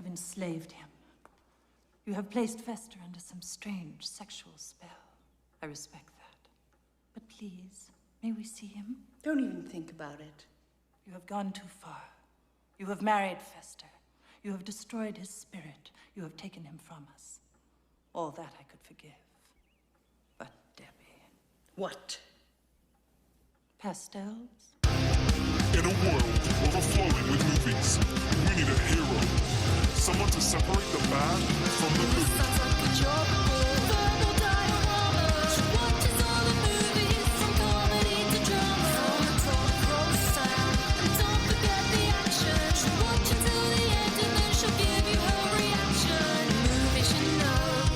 have enslaved him. You have placed Fester under some strange sexual spell. I respect that. But please, may we see him? Don't even think about it. You have gone too far. You have married Fester. You have destroyed his spirit. You have taken him from us. All that I could forgive. But Debbie... What? Pastels? In a world overflowing with movies, we need a hero. Someone to separate the bad from the good. Sounds like a job. Verbal diorama. She watches all the movies from comedy to drama. From the talk roll sound. And don't forget the action. She'll watch until the end and then she'll give you her reaction. Movies you know,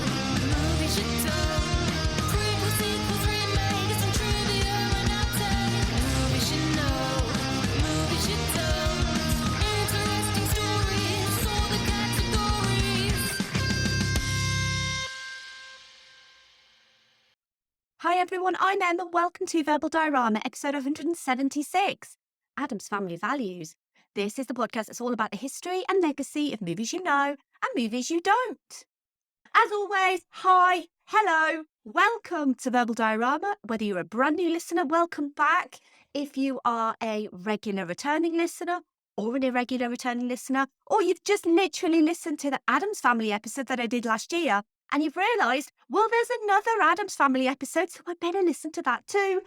movies you don't. Prequels, sequels, remakes, and trivia and outtakes. Movies you know, movies you don't. Interesting stories, all the categories. Hi everyone, I'm Emma. Welcome to Verbal Diorama, episode 176, Addams Family Values. This is the podcast that's all about the history and legacy of movies you know and movies you don't. As always, hi, hello, welcome to Verbal Diorama. Whether you're a brand new listener, welcome back. If you are a regular returning listener or an irregular returning listener, or you've just literally listened to the Addams Family episode that I did last year, and you've realised, well, there's another Addams Family episode, so I better listen to that too.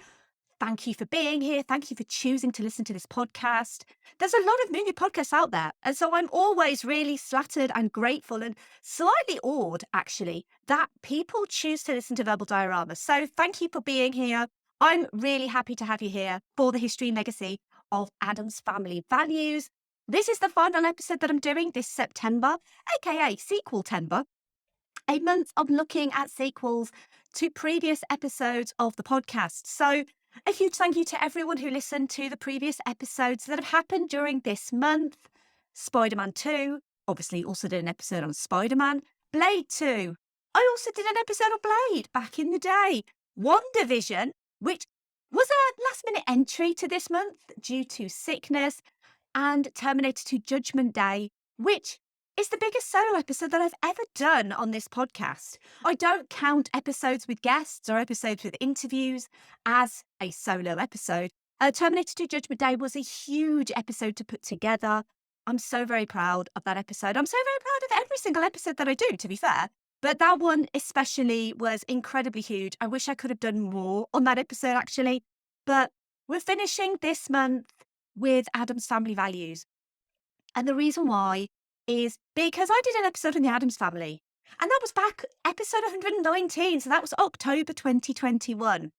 Thank you for being here. Thank you for choosing to listen to this podcast. There's a lot of movie podcasts out there, and so I'm always really flattered and grateful and slightly awed, actually, that people choose to listen to Verbal Diorama. So thank you for being here. I'm really happy to have you here for the history and legacy of Addams Family Values. This is the final episode that I'm doing this September, aka Sequel-tember. A month of looking at sequels to previous episodes of the podcast. So a huge thank you to everyone who listened to the previous episodes that have happened during this month. Spider-Man 2, obviously also did an episode on Spider-Man. Blade 2, I also did an episode on Blade back in the day. WandaVision, which was a last-minute entry to this month due to sickness, and Terminator 2 Judgment Day, which is the biggest solo episode that I've ever done on this podcast. I don't count episodes with guests or episodes with interviews as a solo episode. Terminator 2 Judgment Day was a huge episode to put together. I'm so very proud of that episode. I'm so very proud of every single episode that I do, to be fair. But that one especially was incredibly huge. I wish I could have done more on that episode, actually. But we're finishing this month with Addams Family Values. And the reason why is because I did an episode on the Addams Family, and that was back episode 119, so that was October 2021.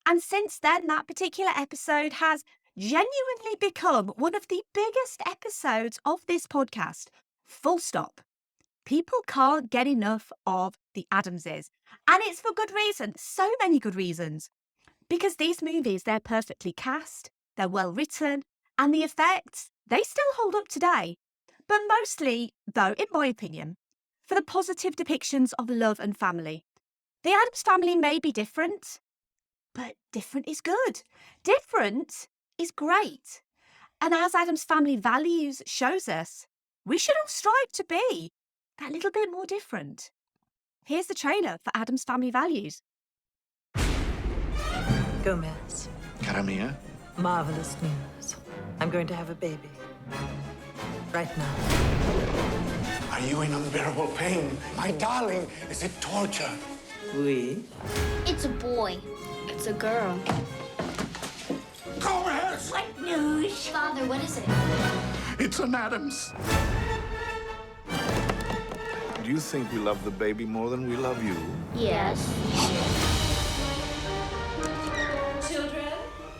And since then, that particular episode has genuinely become one of the biggest episodes of this podcast. Full stop. People can't get enough of the Addamses, and it's for good reason. So many good reasons. Because these movies, they're perfectly cast, they're well written, and the effects, they still hold up today. But mostly, though, in my opinion, for the positive depictions of love and family. The Addams Family may be different, but different is good. Different is great. And as Addams Family Values shows us, we should all strive to be that little bit more different. Here's the trailer for Addams Family Values. Gomez, Cara mia. marvelous news. I'm going to have a baby. Right now. Are you in unbearable pain? My darling, is it torture? Oui. It's a boy. It's a girl. Gomez! What news? Father, what is it? It's an Addams. Do you think we love the baby more than we love you? Yes. Children,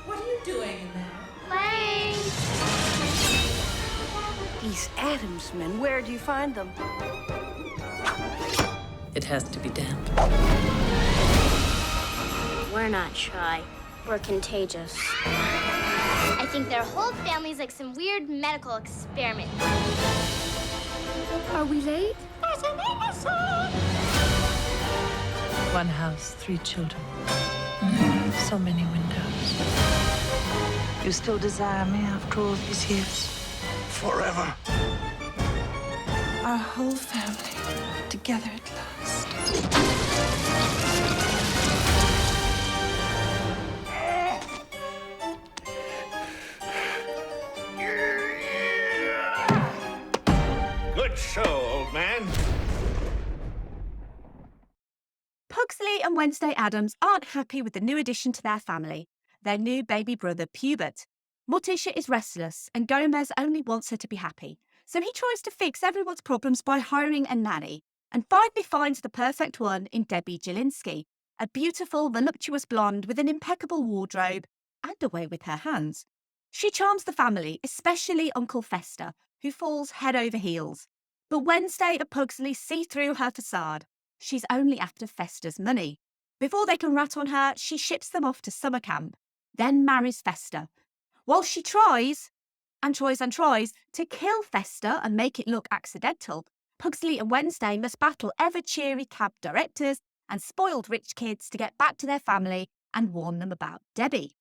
what are you doing in there? Playing. These Addams men, where do you find them? It has to be damp. We're not shy. We're contagious. I think their whole family's like some weird medical experiment. Are we late? There's an innocent! One house, 3 children. So many windows. You still desire me after all these years? Forever. Our whole family together at last. Good show, old man. Pugsley and Wednesday Addams aren't happy with the new addition to their family, their new baby brother Pubert. Morticia is restless, and Gomez only wants her to be happy, so he tries to fix everyone's problems by hiring a nanny, and finally finds the perfect one in Debbie Jelinski, a beautiful, voluptuous blonde with an impeccable wardrobe and a way with her hands. She charms the family, especially Uncle Fester, who falls head over heels. But Wednesday and Pugsley see through her facade. She's only after Fester's money. Before they can rat on her, she ships them off to summer camp, then marries Fester. While she tries to kill Fester and make it look accidental, Pugsley and Wednesday must battle ever-cheery cab directors and spoiled rich kids to get back to their family and warn them about Debbie.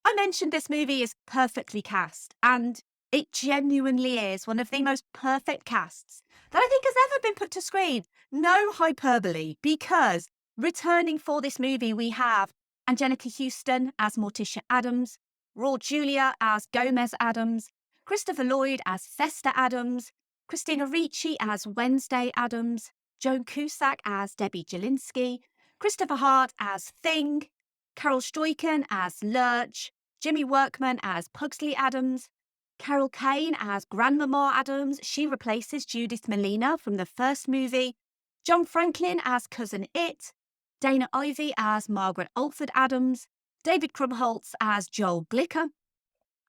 I mentioned this movie is perfectly cast, and it genuinely is one of the most perfect casts that I think has ever been put to screen. No hyperbole, because returning for this movie we have Angelica Houston as Morticia Addams, Raul Julia as Gomez Addams, Christopher Lloyd as Fester Addams, Christina Ricci as Wednesday Addams, Joan Cusack as Debbie Jelinski, Christopher Hart as Thing, Carol Stoichen as Lurch, Jimmy Workman as Pugsley Addams, Carol Kane as Grandmama Addams. She replaces Judith Molina from the first movie. John Franklin as Cousin It. Dana Ivey as Margaret Alford Addams. David Krumholtz as Joel Glicker.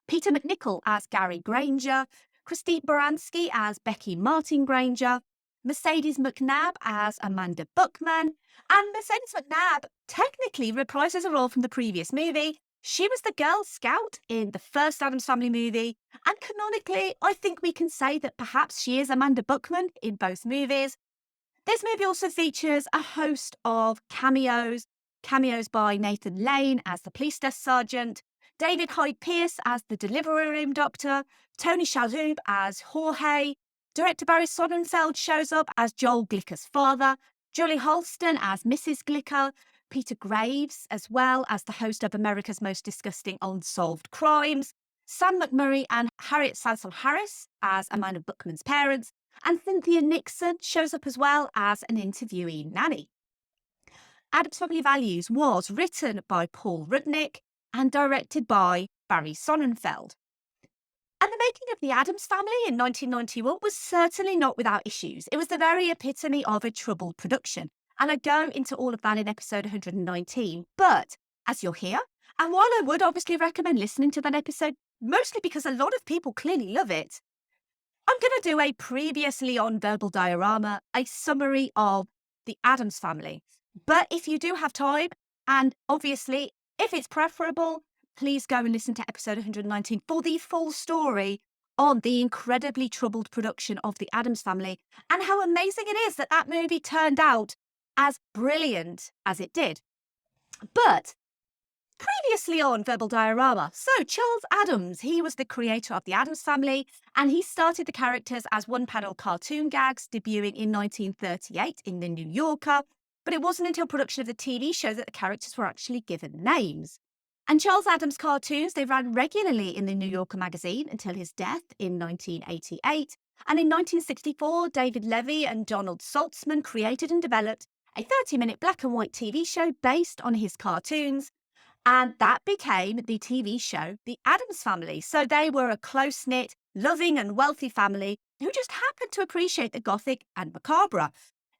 Peter McNichol as Gary Granger. Christine Baranski as Becky Martin Granger. Mercedes McNabb as Amanda Buckman. And Mercedes McNabb technically reprises a role from the previous movie. She was the Girl Scout in the first Addams Family movie, and canonically, I think we can say that perhaps she is Amanda Buckman in both movies. This movie also features a host of cameos by Nathan Lane as the police desk sergeant, David Hyde Pierce as the delivery room doctor, Tony Shalhoub as Jorge, director Barry Sonnenfeld shows up as Joel Glicker's father, Julie Holston as Mrs. Glicker, Peter Graves, as well as the host of America's Most Disgusting Unsolved Crimes, Sam McMurray and Harriet Sansom Harris as Amanda Buckman's parents, and Cynthia Nixon shows up as well as an interviewee nanny. Addams Family Values was written by Paul Rudnick and directed by Barry Sonnenfeld. And the making of the Addams Family in 1991 was certainly not without issues. It was the very epitome of a troubled production. And I go into all of that in episode 119. But as you'll hear, and while I would obviously recommend listening to that episode, mostly because a lot of people clearly love it, I'm going to do a previously on Verbal Diorama, a summary of the Addams Family. But if you do have time, and obviously if it's preferable, please go and listen to episode 119 for the full story on the incredibly troubled production of the Addams Family and how amazing it is that that movie turned out as brilliant as it did. But previously on Verbal Diorama, so Charles Addams, he was the creator of the Addams Family, and he started the characters as one-panel cartoon gags, debuting in 1938 in The New Yorker, but it wasn't until production of the TV show that the characters were actually given names. And Charles Addams' cartoons, they ran regularly in The New Yorker magazine until his death in 1988, and in 1964, David Levy and Donald Saltzman created and developed a 30-minute black and white TV show based on his cartoons, and that became the TV show The Addams Family. So they were a close-knit, loving and wealthy family who just happened to appreciate the gothic and macabre.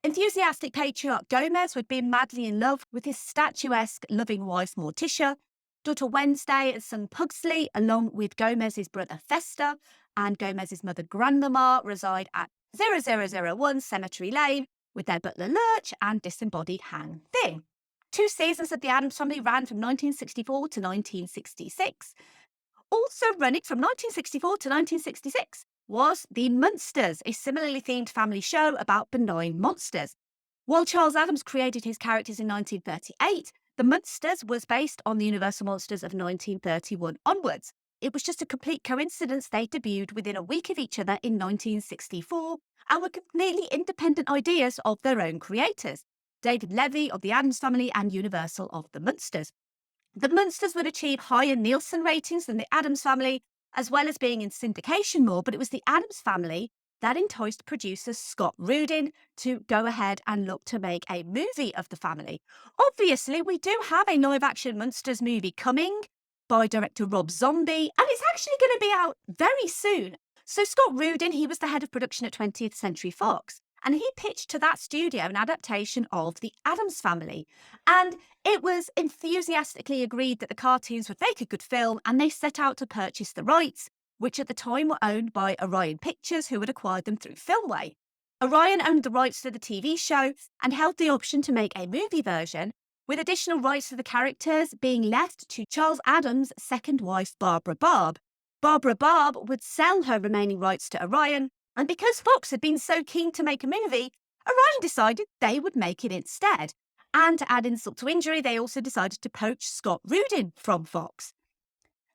Enthusiastic patriarch Gomez would be madly in love with his statuesque, loving wife Morticia. Daughter Wednesday and son Pugsley, along with Gomez's brother Fester and Gomez's mother Grandmama, reside at 0001 Cemetery Lane with their butler Lurch and disembodied Han Thing. 2 seasons of The Addams Family ran from 1964 to 1966. Also running from 1964 to 1966 was The Munsters, a similarly themed family show about benign monsters. While Charles Addams created his characters in 1938, The Munsters was based on the Universal Monsters of 1931 onwards. It was just a complete coincidence they debuted within a week of each other in 1964 and were completely independent ideas of their own creators, David Levy of the Addams Family and Universal of the Munsters. The Munsters would achieve higher Nielsen ratings than the Addams Family, as well as being in syndication more, but it was the Addams Family that enticed producer Scott Rudin to go ahead and look to make a movie of the family. Obviously, we do have a live-action Munsters movie coming by director Rob Zombie, and it's actually going to be out very soon. So Scott Rudin, he was the head of production at 20th Century Fox, and he pitched to that studio an adaptation of The Addams Family. And it was enthusiastically agreed that the cartoons would make a good film, and they set out to purchase the rights, which at the time were owned by Orion Pictures, who had acquired them through Filmway. Orion owned the rights to the TV show and held the option to make a movie version, with additional rights to the characters being left to Charles Addams' second wife, Barbara Barb. Barbara Barb would sell her remaining rights to Orion, and because Fox had been so keen to make a movie, Orion decided they would make it instead. And to add insult to injury, they also decided to poach Scott Rudin from Fox.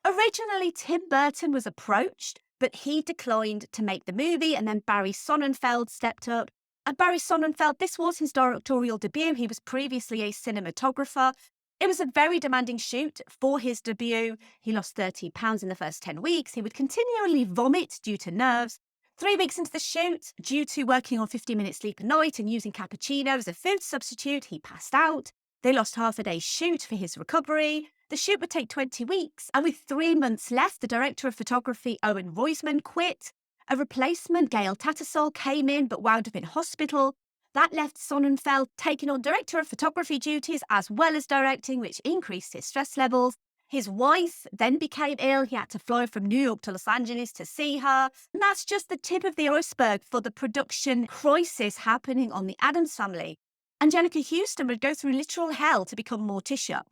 Originally, Tim Burton was approached, but he declined to make the movie, and then Barry Sonnenfeld stepped up. And Barry Sonnenfeld, this was his directorial debut. He was previously a cinematographer. It was a very demanding shoot for his debut. He lost 30 pounds in the first 10 weeks. He would continually vomit due to nerves. 3 weeks into the shoot, due to working on 50-minute sleep a night and using cappuccino as a food substitute, he passed out. They lost half a day's shoot for his recovery. The shoot would take 20 weeks, and with 3 months left, the director of photography, Owen Roisman, quit. A replacement, Gail Tattersall, came in but wound up in hospital. That left Sonnenfeld taking on director of photography duties as well as directing, which increased his stress levels. His wife then became ill. He had to fly from New York to Los Angeles to see her. And that's just the tip of the iceberg for the production crisis happening on the Addams Family. Angelica Houston would go through literal hell to become Morticia.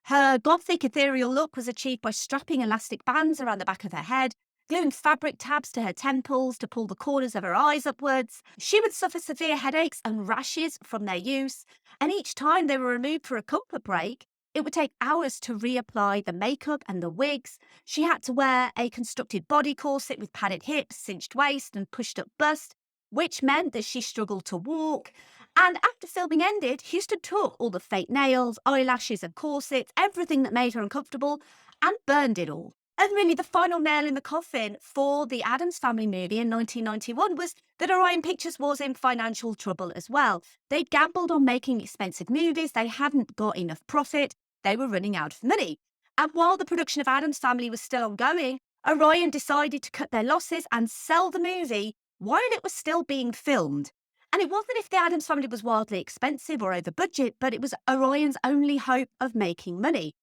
Her gothic ethereal look was achieved by strapping elastic bands around the back of her head, gluing fabric tabs to her temples to pull the corners of her eyes upwards. She would suffer severe headaches and rashes from their use, and each time they were removed for a comfort break, it would take hours to reapply the makeup and the wigs. She had to wear a constructed body corset with padded hips, cinched waist and pushed up bust, which meant that she struggled to walk. And after filming ended, Houston took all the fake nails, eyelashes and corsets, everything that made her uncomfortable, and burned it all. And really, the final nail in the coffin for the Addams Family movie in 1991 was that Orion Pictures was in financial trouble as well. They'd gambled on making expensive movies, they hadn't got enough profit, they were running out of money. And while the production of Addams Family was still ongoing, Orion decided to cut their losses and sell the movie while it was still being filmed. And it wasn't if the Addams Family was wildly expensive or over budget, but it was Orion's only hope of making money.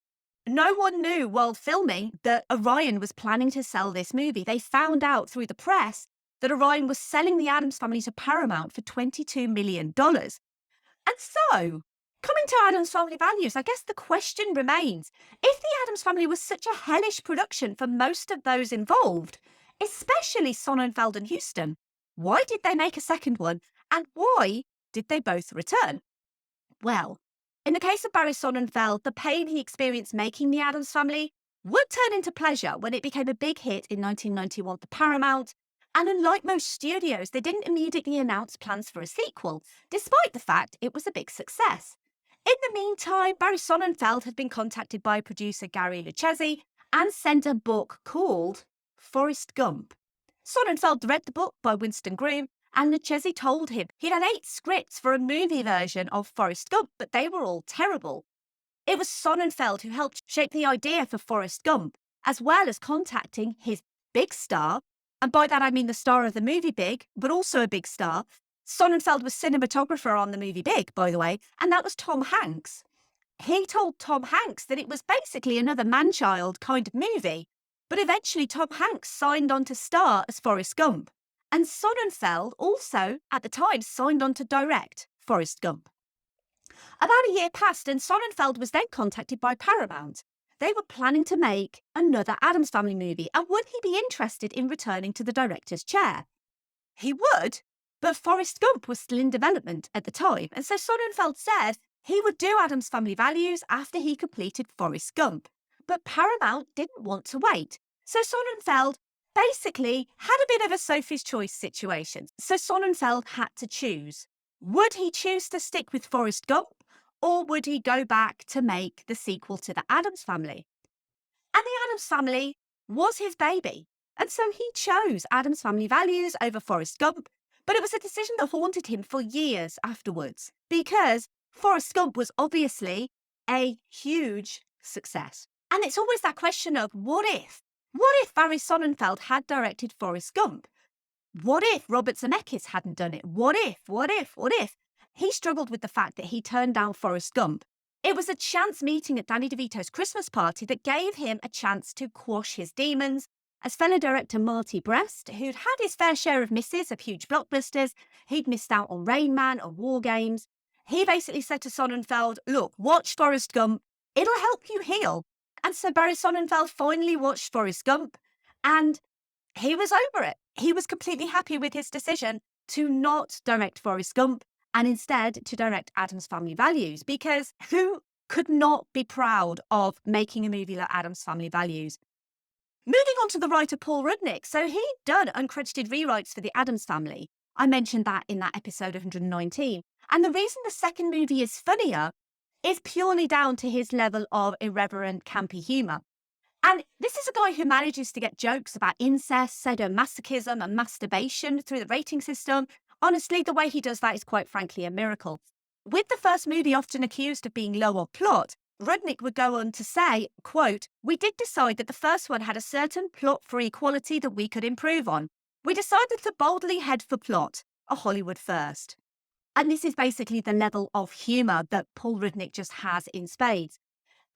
No one knew while filming that Orion was planning to sell this movie. They found out through the press that Orion was selling the Addams Family to Paramount for $22 million. And so, coming to Addams Family Values, I guess the question remains, if the Addams Family was such a hellish production for most of those involved, especially Sonnenfeld and Houston, why did they make a second one, and why did they both return? Well, in the case of Barry Sonnenfeld, the pain he experienced making the Addams Family would turn into pleasure when it became a big hit in 1991 for Paramount. And unlike most studios, they didn't immediately announce plans for a sequel, despite the fact it was a big success. In the meantime, Barry Sonnenfeld had been contacted by producer Gary Lucchese and sent a book called Forrest Gump. Sonnenfeld read the book by Winston Groom, and Lucchese told him he'd had 8 scripts for a movie version of Forrest Gump, but they were all terrible. It was Sonnenfeld who helped shape the idea for Forrest Gump, as well as contacting his big star, and by that I mean the star of the movie Big, but also a big star. Sonnenfeld was cinematographer on the movie Big, by the way, and that was Tom Hanks. He told Tom Hanks that it was basically another man-child kind of movie, but eventually Tom Hanks signed on to star as Forrest Gump. And Sonnenfeld also, at the time, signed on to direct Forrest Gump. About a year passed and Sonnenfeld was then contacted by Paramount. They were planning to make another Addams Family movie, and would he be interested in returning to the director's chair? He would, but Forrest Gump was still in development at the time, and so Sonnenfeld said he would do Addams Family Values after he completed Forrest Gump. But Paramount didn't want to wait. So Sonnenfeld basically had a bit of a Sophie's Choice situation. So Sonnenfeld had to choose. Would he choose to stick with Forrest Gump, or would he go back to make the sequel to the Addams Family? And the Addams Family was his baby. And so he chose Addams Family Values over Forrest Gump, but it was a decision that haunted him for years afterwards, because Forrest Gump was obviously a huge success. And it's always that question of what if? What if Barry Sonnenfeld had directed Forrest Gump? What if Robert Zemeckis hadn't done it? What if? He struggled with the fact that he turned down Forrest Gump. It was a chance meeting at Danny DeVito's Christmas party that gave him a chance to quash his demons. As fellow director Marty Brest, who'd had his fair share of misses of huge blockbusters, he'd missed out on Rain Man or War Games, he basically said to Sonnenfeld, look, watch Forrest Gump, it'll help you heal. And so Barry Sonnenfeld finally watched Forrest Gump, and he was over it. He was completely happy with his decision to not direct Forrest Gump and instead to direct Addams Family Values, because who could not be proud of making a movie like Addams Family Values? Moving on to the writer Paul Rudnick. So he'd done uncredited rewrites for the Addams Family. I mentioned that in that episode 119. And the reason the second movie is funnier is purely down to his level of irreverent, campy humour. And this is a guy who manages to get jokes about incest, sadomasochism and masturbation through the rating system. Honestly, the way he does that is quite frankly a miracle. With the first movie often accused of being low on plot, Rudnick would go on to say, quote, we did decide that the first one had a certain plot-free quality that we could improve on. We decided to boldly head for plot, a Hollywood first. And this is basically the level of humour that Paul Rudnick just has in spades.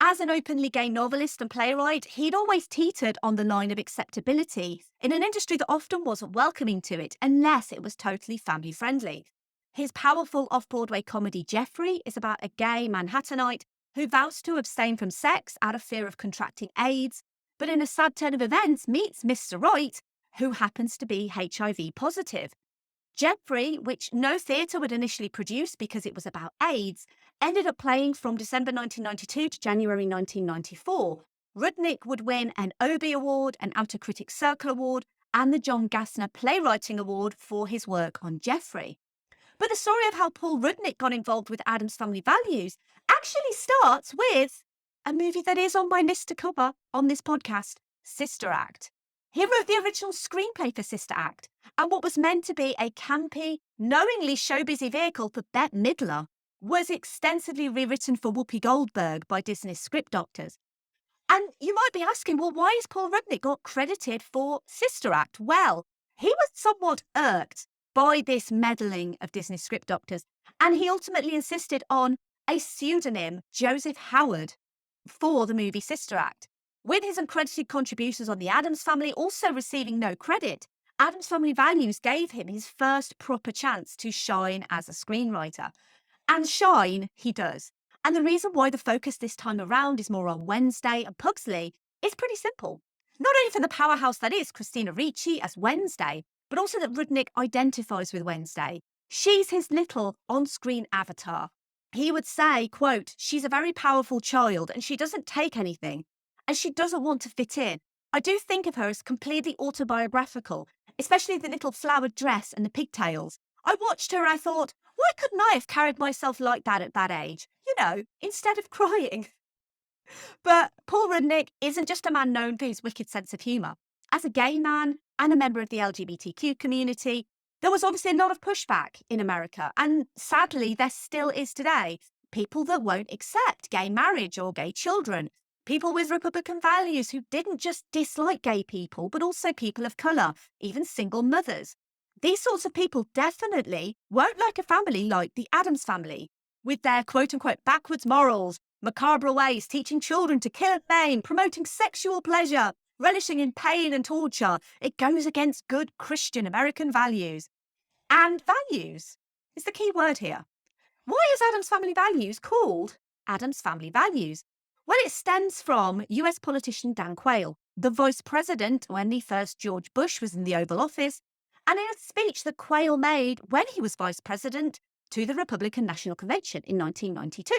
As an openly gay novelist and playwright, he'd always teetered on the line of acceptability in an industry that often wasn't welcoming to it unless it was totally family-friendly. His powerful off-Broadway comedy Jeffrey is about a gay Manhattanite who vows to abstain from sex out of fear of contracting AIDS, but in a sad turn of events meets Mr. Right, who happens to be HIV positive. Jeffrey, which no theatre would initially produce because it was about AIDS, ended up playing from December 1992 to January 1994. Rudnick would win an Obie Award, an Outer Critics Circle Award, and the John Gassner Playwriting Award for his work on Jeffrey. But the story of how Paul Rudnick got involved with Addams Family Values actually starts with a movie that is on my list to cover on this podcast, Sister Act. He wrote the original screenplay for Sister Act, and what was meant to be a campy, knowingly showbizy vehicle for Bette Midler was extensively rewritten for Whoopi Goldberg by Disney's script doctors. And you might be asking, well, why is Paul Rudnick got credited for Sister Act? Well, he was somewhat irked by this meddling of Disney script doctors, and he ultimately insisted on a pseudonym, Joseph Howard, for the movie Sister Act. With his uncredited contributions on the Addams Family also receiving no credit, Addams Family Values gave him his first proper chance to shine as a screenwriter. And shine he does. And the reason why the focus this time around is more on Wednesday and Pugsley is pretty simple. Not only for the powerhouse that is Christina Ricci as Wednesday, but also that Rudnick identifies with Wednesday. She's his little on-screen avatar. He would say, quote, she's a very powerful child and she doesn't take anything. And she doesn't want to fit in. I do think of her as completely autobiographical, especially the little flowered dress and the pigtails. I watched her and I thought, why couldn't I have carried myself like that at that age? You know, instead of crying. But Paul Rudnick isn't just a man known for his wicked sense of humour. As a gay man and a member of the LGBTQ community, there was obviously a lot of pushback in America. And sadly, there still is today. People that won't accept gay marriage or gay children. People with Republican values who didn't just dislike gay people, but also people of colour, even single mothers. These sorts of people definitely won't like a family like the Addams Family, with their quote-unquote backwards morals, macabre ways, teaching children to kill and maim, promoting sexual pleasure, relishing in pain and torture. It goes against good Christian American values. And values is the key word here. Why is Addams Family Values called Addams Family Values? Well, it stems from US politician Dan Quayle, the vice president when the first George Bush was in the Oval Office, and in a speech that Quayle made when he was vice president to the Republican National Convention in 1992.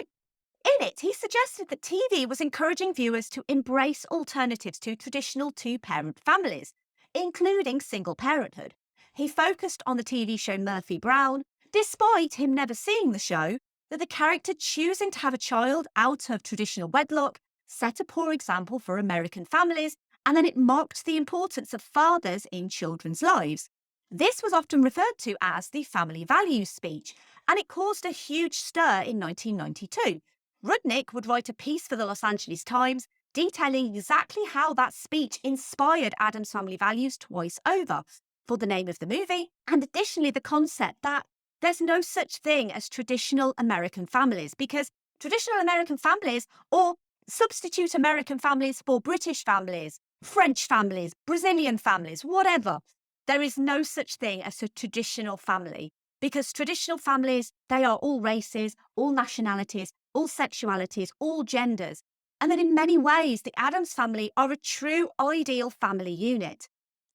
In it, he suggested that TV was encouraging viewers to embrace alternatives to traditional two-parent families, including single parenthood. He focused on the TV show Murphy Brown, despite him never seeing the show, that the character choosing to have a child out of traditional wedlock set a poor example for American families, and then it mocked the importance of fathers in children's lives. This was often referred to as the family values speech, and it caused a huge stir in 1992. Rudnick would write a piece for the Los Angeles Times detailing exactly how that speech inspired Addams Family Values twice over, for the name of the movie, and additionally the concept that there's no such thing as traditional American families, because traditional American families, or substitute American families for British families, French families, Brazilian families, whatever, there is no such thing as a traditional family, because traditional families, they are all races, all nationalities, all sexualities, all genders, and that in many ways the Addams family are a true ideal family unit.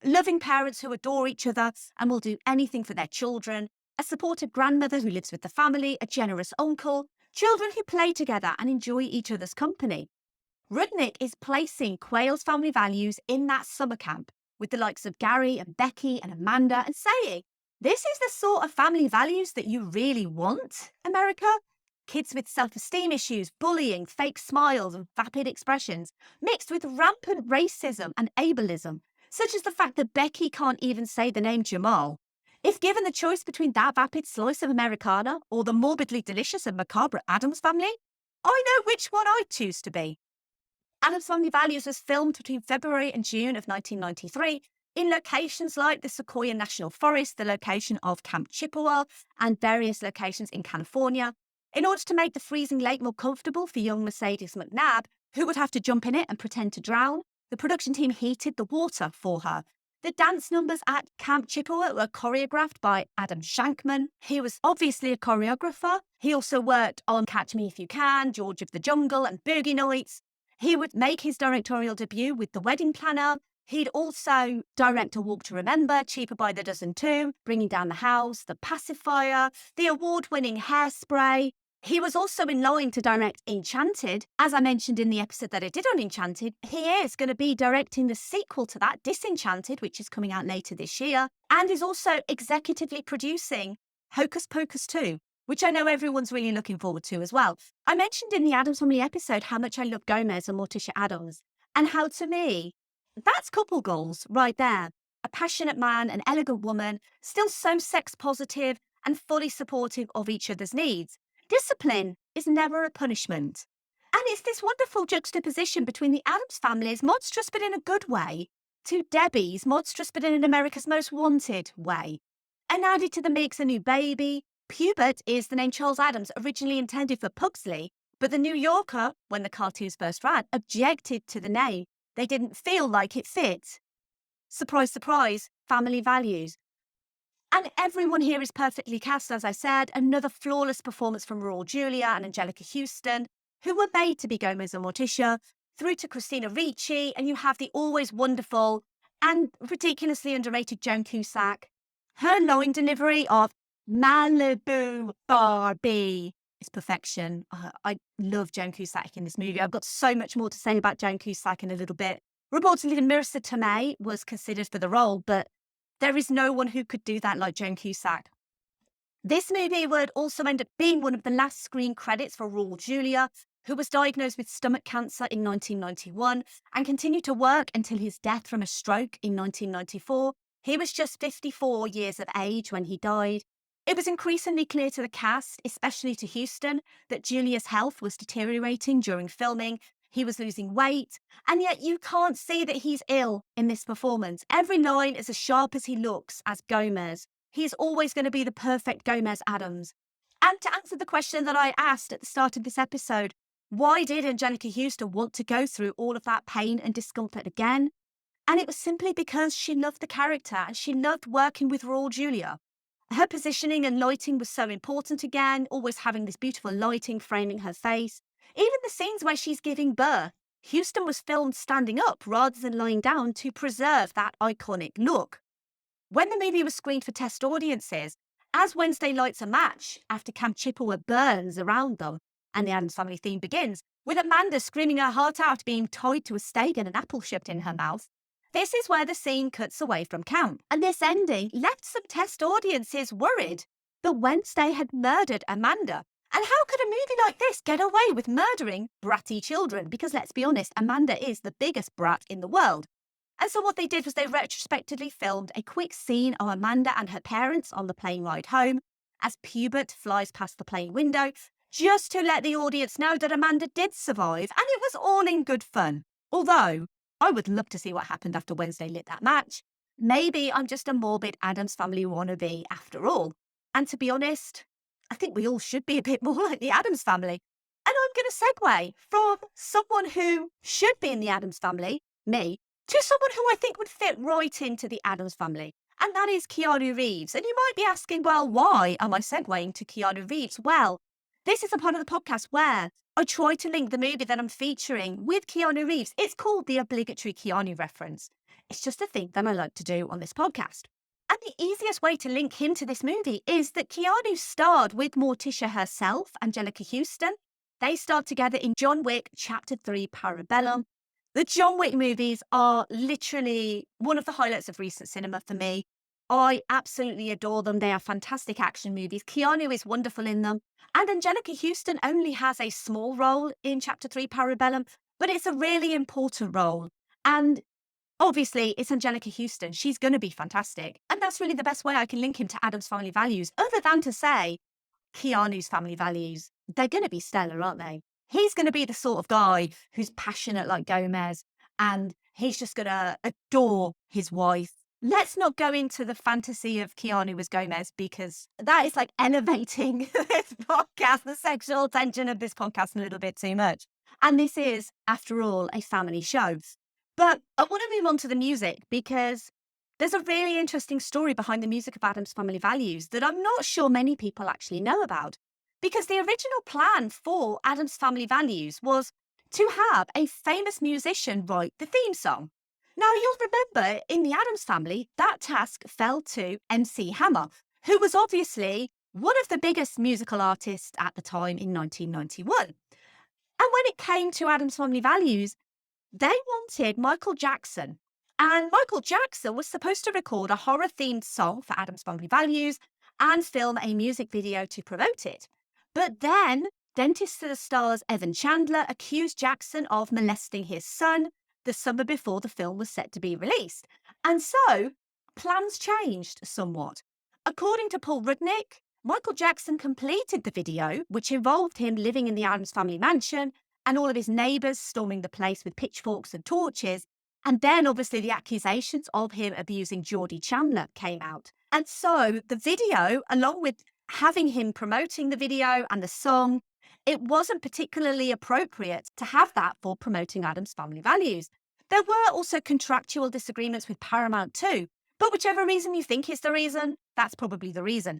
Loving parents who adore each other and will do anything for their children, a supportive grandmother who lives with the family, a generous uncle, children who play together and enjoy each other's company. Rudnick is placing Quayle's family values in that summer camp with the likes of Gary and Becky and Amanda and saying, this is the sort of family values that you really want, America? Kids with self-esteem issues, bullying, fake smiles and vapid expressions, mixed with rampant racism and ableism, such as the fact that Becky can't even say the name Jamal. If given the choice between that vapid slice of Americana or the morbidly delicious and macabre Addams Family, I know which one I'd choose to be. Addams Family Values was filmed between February and June of 1993 in locations like the Sequoia National Forest, the location of Camp Chippewa, and various locations in California, in order to make the freezing lake more comfortable for young Mercedes McNabb, who would have to jump in it and pretend to drown. The production team heated the water for her. The dance numbers at Camp Chippewa were choreographed by Adam Shankman. He was obviously a choreographer. He also worked on Catch Me If You Can, George of the Jungle, and Boogie Nights. He would make his directorial debut with The Wedding Planner. He'd also direct A Walk to Remember, Cheaper by the Dozen Too, Bringing Down the House, The Pacifier, the award-winning Hairspray. He was also in line to direct Enchanted. As I mentioned in the episode that I did on Enchanted, he is going to be directing the sequel to that, Disenchanted, which is coming out later this year, and is also executively producing Hocus Pocus 2, which I know everyone's really looking forward to as well. I mentioned in the Addams Family episode how much I love Gomez and Morticia Addams, and how to me, that's couple goals right there. A passionate man, an elegant woman, still so sex positive and fully supportive of each other's needs. Discipline is never a punishment. And it's this wonderful juxtaposition between the Addams family's monstrous but in a good way to Debbie's monstrous but in America's Most Wanted way. And added to the mix a new baby. Pubert is the name Charles Addams originally intended for Pugsley, but the New Yorker, when the cartoons first ran, objected to the name. They didn't feel like it fit. Surprise, surprise, family values. And everyone here is perfectly cast, as I said. Another flawless performance from Raul Julia and Angelica Houston, who were made to be Gomez and Morticia, through to Christina Ricci, and you have the always wonderful and ridiculously underrated Joan Cusack. Her line delivery of Malibu Barbie is perfection. I love Joan Cusack in this movie. I've got so much more to say about Joan Cusack in a little bit. Reportedly, Marissa Tomei was considered for the role, but there is no one who could do that like Joan Cusack. This movie would also end up being one of the last screen credits for Raul Julia, who was diagnosed with stomach cancer in 1991 and continued to work until his death from a stroke in 1994. He was just 54 years of age when he died. It was increasingly clear to the cast, especially to Houston, that Julia's health was deteriorating during filming. He was losing weight, and yet you can't see that he's ill in this performance. Every line is as sharp as he looks as Gomez. He is always going to be the perfect Gomez Addams. And to answer the question that I asked at the start of this episode, why did Angelica Houston want to go through all of that pain and discomfort again? And it was simply because she loved the character and she loved working with Raul Julia. Her positioning and lighting was so important again, always having this beautiful lighting framing her face. Even the scenes where she's giving birth, Houston was filmed standing up rather than lying down to preserve that iconic look. When the movie was screened for test audiences, as Wednesday lights a match after Camp Chippewa burns around them, And the Addams Family theme begins with Amanda screaming her heart out, being tied to a stake and an apple shoved in her mouth. This is where the scene cuts away from camp, and this ending left some test audiences worried that Wednesday had murdered Amanda. And how could a movie like this get away with murdering bratty children? Because let's be honest, Amanda is the biggest brat in the world. And so what they did was they retrospectively filmed a quick scene of Amanda and her parents on the plane ride home as Pubert flies past the plane window, just to let the audience know that Amanda did survive, and it was all in good fun. Although, I would love to see what happened after Wednesday lit that match. Maybe I'm just a morbid Addams Family wannabe after all. And to be honest, I think we all should be a bit more like the Addams Family. And I'm going to segue from someone who should be in the Addams Family, me, to someone who I think would fit right into the Addams Family. And that is Keanu Reeves. And you might be asking, well, why am I segueing to Keanu Reeves? Well, this is a part of the podcast where I try to link the movie that I'm featuring with Keanu Reeves. It's called the obligatory Keanu reference. It's just a thing that I like to do on this podcast. And the easiest way to link him to this movie is that Keanu starred with Morticia herself, Angelica Houston. They starred together in John Wick Chapter 3 Parabellum. The John Wick movies are literally one of the highlights of recent cinema for me. I absolutely adore them. They are fantastic action movies. Keanu is wonderful in them. And Angelica Houston only has a small role in Chapter 3 Parabellum, but it's a really important role. And obviously, it's Angelica Houston. She's going to be fantastic. And that's really the best way I can link him to Addams Family Values, other than to say Keanu's family values. They're going to be stellar, aren't they? He's going to be the sort of guy who's passionate like Gomez, and he's just going to adore his wife. Let's not go into the fantasy of Keanu as Gomez, because that is like elevating this podcast, the sexual tension of this podcast a little bit too much. And this is, after all, a family show. But I want to move on to the music, because there's a really interesting story behind the music of Addams Family Values that I'm not sure many people actually know about. Because the original plan for Addams Family Values was to have a famous musician write the theme song. Now, you'll remember in the Addams Family, that task fell to MC Hammer, who was obviously one of the biggest musical artists at the time in 1991. And when it came to Addams Family Values, they wanted Michael Jackson. And Michael Jackson was supposed to record a horror-themed song for Addams Family Values and film a music video to promote it. But then, Dentist to the Stars Evan Chandler accused Jackson of molesting his son the summer before the film was set to be released. And so, plans changed somewhat. According to Paul Rudnick, Michael Jackson completed the video, which involved him living in the Addams Family mansion and all of his neighbours storming the place with pitchforks and torches. And then, obviously, the accusations of him abusing Geordie Chandler came out. And so, the video, along with having him promoting the video and the song, it wasn't particularly appropriate to have that for promoting Addams Family Values. There were also contractual disagreements with Paramount too, but whichever reason you think is the reason, that's probably the reason.